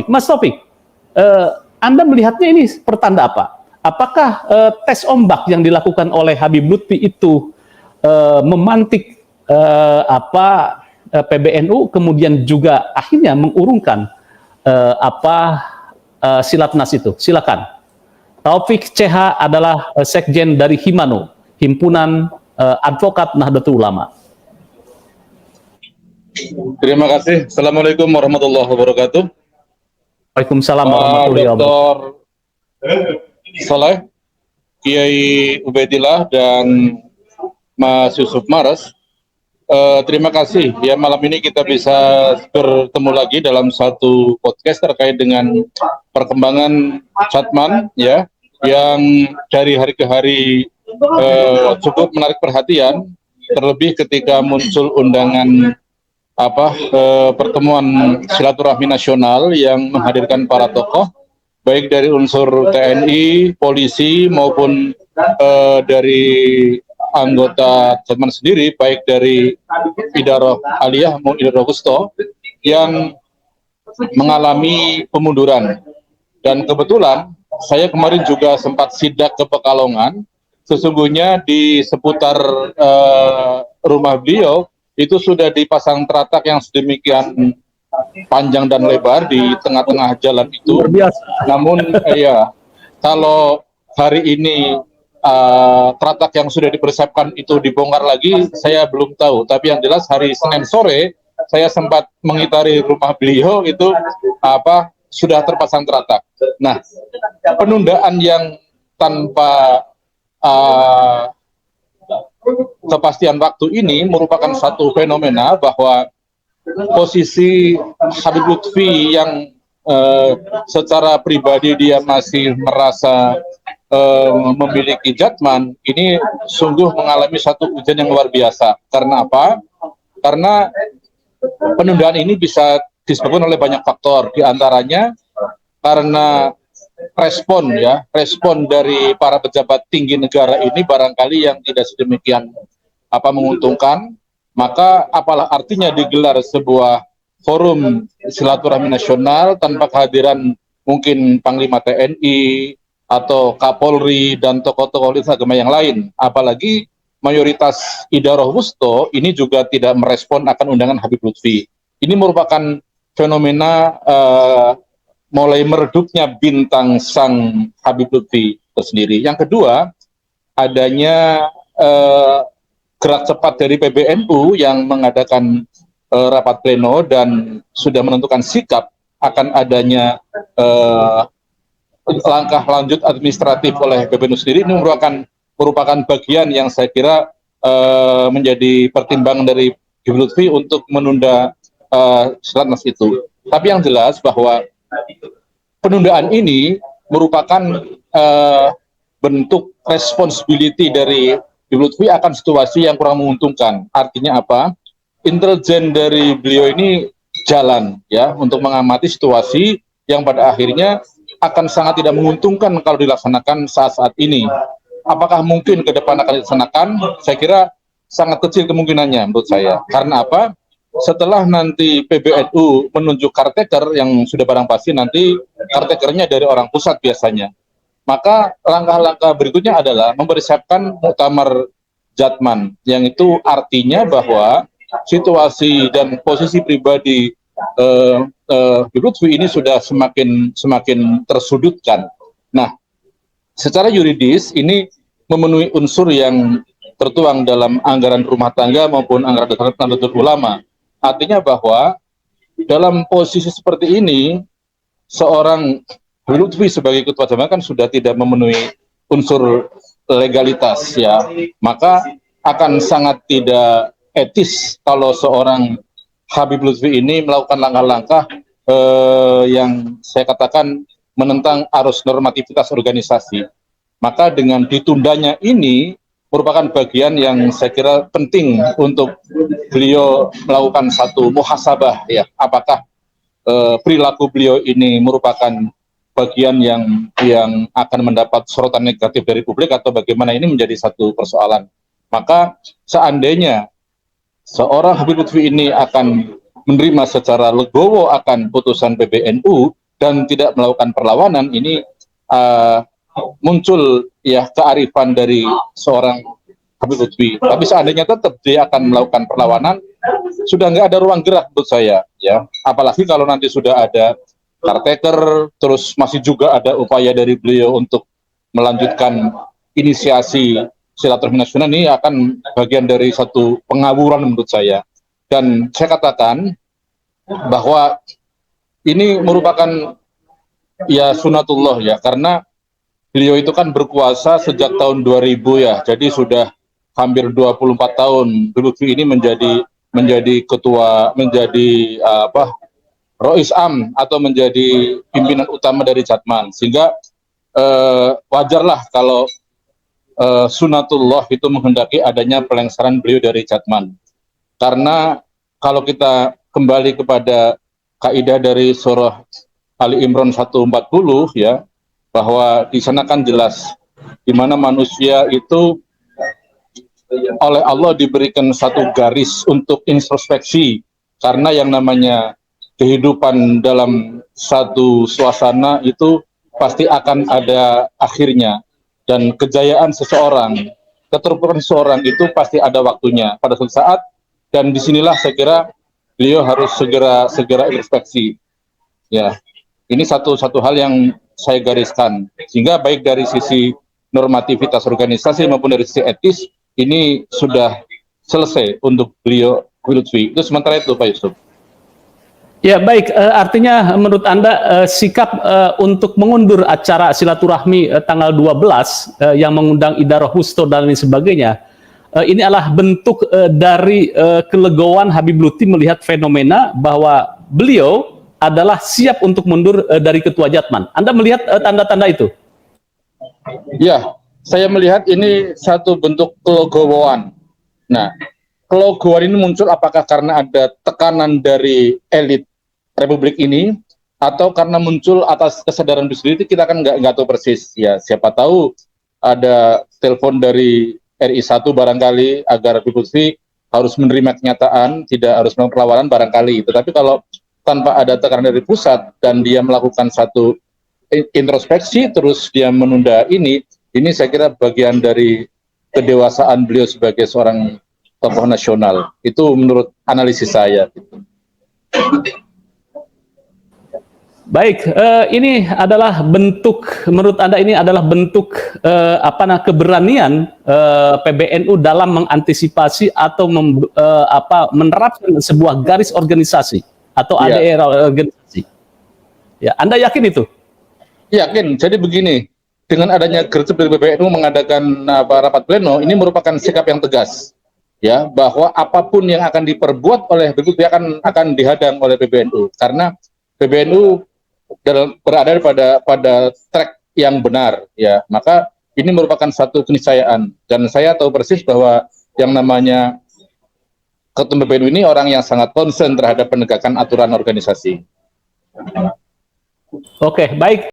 Mas Taufik, Anda melihatnya ini pertanda apa? Apakah tes ombak yang dilakukan oleh Habib Lutfi itu memantik PBNU, kemudian juga akhirnya mengurungkan Silatnas itu? Silakan. Taufik CH adalah sekjen dari Himano, Himpunan Advokat Nahdlatul Ulama. Terima kasih. Assalamualaikum warahmatullahi wabarakatuh. Waalaikumsalam warahmatullahi wabarakatuh. Dr. Saleh, Kiai Ubaidillah, dan Mas Yusuf Maras, terima kasih ya, malam ini kita bisa bertemu lagi dalam satu podcast terkait dengan perkembangan Jatman ya, yang dari hari ke hari cukup menarik perhatian, terlebih ketika muncul undangan pertemuan silaturahmi nasional yang menghadirkan para tokoh baik dari unsur TNI, polisi maupun dari anggota Jatman sendiri, baik dari Idaroh Aliyah maupun Idaroh Wusto yang mengalami pemunduran. Dan kebetulan saya kemarin juga sempat sidak ke Pekalongan. Sesungguhnya di seputar rumah beliau itu sudah dipasang teratak yang sedemikian panjang dan lebar di tengah-tengah jalan itu. Namun kalau hari ini teratak yang sudah dipersiapkan itu dibongkar lagi, saya belum tahu. Tapi yang jelas hari Senin sore saya sempat mengitari rumah beliau itu sudah terpasang teratak. Nah, penundaan yang tanpa kepastian waktu ini merupakan satu fenomena bahwa posisi Habib Lutfi yang secara pribadi dia masih merasa memiliki Jatman ini sungguh mengalami satu ujian yang luar biasa. Karena apa? Karena penundaan ini bisa disebabkan oleh banyak faktor, diantaranya karena respon dari para pejabat tinggi negara ini barangkali yang tidak sedemikian menguntungkan. Maka apalah artinya digelar sebuah forum silaturahmi nasional tanpa kehadiran mungkin Panglima TNI atau Kapolri dan tokoh-tokoh lintas agama yang lain. Apalagi mayoritas Idaroh Wusto ini juga tidak merespon akan undangan Habib Lutfi. Ini merupakan fenomena mulai meredupnya bintang sang Habib Lutfi itu sendiri. Yang kedua, adanya gerak cepat dari PBNU yang mengadakan rapat pleno dan sudah menentukan sikap akan adanya langkah lanjut administratif oleh PBNU sendiri. Ini merupakan bagian yang saya kira menjadi pertimbangan dari Habib Lutfi untuk menunda Silatnas itu. Tapi yang jelas bahwa penundaan ini merupakan bentuk responsibility dari Habib Lutfi akan situasi yang kurang menguntungkan. Artinya apa? Intelijen dari beliau ini jalan ya untuk mengamati situasi yang pada akhirnya akan sangat tidak menguntungkan kalau dilaksanakan saat-saat ini. Apakah mungkin ke depan akan dilaksanakan? Saya kira sangat kecil kemungkinannya menurut saya. Karena apa? Setelah nanti PBNU menunjuk caretaker yang sudah barang pasti nanti caretakernya dari orang pusat biasanya. Maka langkah-langkah berikutnya adalah mempersiapkan muktamar Jatman, yang itu artinya bahwa situasi dan posisi pribadi Habib Lutfi ini sudah semakin tersudutkan. Nah, secara yuridis ini memenuhi unsur yang tertuang dalam anggaran rumah tangga maupun anggaran dasar Nahdlatul Ulama. Artinya bahwa dalam posisi seperti ini seorang Habib Lutfi sebagai ketua jamaah kan sudah tidak memenuhi unsur legalitas ya, maka akan sangat tidak etis kalau seorang Habib Lutfi ini melakukan langkah-langkah yang saya katakan menentang arus normativitas organisasi. Maka dengan ditundanya ini merupakan bagian yang saya kira penting untuk beliau melakukan satu muhasabah ya, apakah perilaku beliau ini merupakan bagian yang akan mendapat sorotan negatif dari publik atau bagaimana, ini menjadi satu persoalan. Maka seandainya seorang Habib Lutfi ini akan menerima secara legowo akan putusan PBNU, dan tidak melakukan perlawanan, ini muncul ya kearifan dari seorang Habib Lutfi. Tapi seandainya tetap dia akan melakukan perlawanan, sudah nggak ada ruang gerak menurut saya, ya. Apalagi kalau nanti sudah ada caretaker, terus masih juga ada upaya dari beliau untuk melanjutkan inisiasi silaturahmi nasional, ini akan bagian dari satu pengawuran menurut saya. Dan saya katakan bahwa ini merupakan ya sunatullah ya, karena beliau itu kan berkuasa sejak tahun 2000 ya, jadi sudah hampir 24 tahun Lutfi ini menjadi ketua, menjadi Rois Am atau menjadi pimpinan utama dari Jatman, sehingga wajarlah kalau sunatullah itu menghendaki adanya pelengseran beliau dari Jatman. Karena kalau kita kembali kepada kaidah dari surah Ali Imran 140 ya, bahwa di sana kan jelas di mana manusia itu oleh Allah diberikan satu garis untuk introspeksi, karena yang namanya kehidupan dalam satu suasana itu pasti akan ada akhirnya, dan kejayaan seseorang, keterpurukan seseorang itu pasti ada waktunya pada suatu saat, dan disinilah saya kira beliau harus segera introspeksi ya. Ini satu hal yang saya gariskan, sehingga baik dari sisi normativitas organisasi maupun dari sisi etis ini sudah selesai untuk beliau Lutfi. Itu sementara itu Pak Yusuf. Ya baik, artinya menurut Anda sikap untuk mengundur acara silaturahmi tanggal 12 yang mengundang Ida Rohusto dan lain sebagainya, ini adalah bentuk dari kelegoan Habib Lutfi melihat fenomena bahwa beliau adalah siap untuk mundur dari ketua Jatman. Anda melihat tanda-tanda itu? Ya, saya melihat ini satu bentuk kelegowoan. Nah, kelegowoan ini muncul apakah karena ada tekanan dari elit Republik ini, atau karena muncul atas kesadaran sendiri, kita kan nggak tahu persis. Ya, siapa tahu ada telepon dari RI1 barangkali agar Habib Lutfi harus menerima kenyataan, tidak harus melakukan perlawanan barangkali. Tetapi kalau tanpa ada tekanan dari pusat dan dia melakukan satu introspeksi terus dia menunda ini saya kira bagian dari kedewasaan beliau sebagai seorang tokoh nasional. Itu menurut analisis saya. Baik, ini adalah bentuk, menurut Anda ini adalah bentuk keberanian PBNU dalam mengantisipasi atau menerapkan sebuah garis organisasi atau ADR organisasi. Ya, Anda yakin itu? Yakin. Jadi begini, dengan adanya gercep dari PBNU mengadakan rapat pleno, ini merupakan sikap yang tegas, ya, bahwa apapun yang akan diperbuat oleh PBNU akan dihadang oleh PBNU, karena PBNU berada pada track yang benar, ya. Maka ini merupakan satu keniscayaan, dan saya tahu persis bahwa yang namanya Ketua PBNU ini orang yang sangat concern terhadap penegakan aturan organisasi. Oke, baik.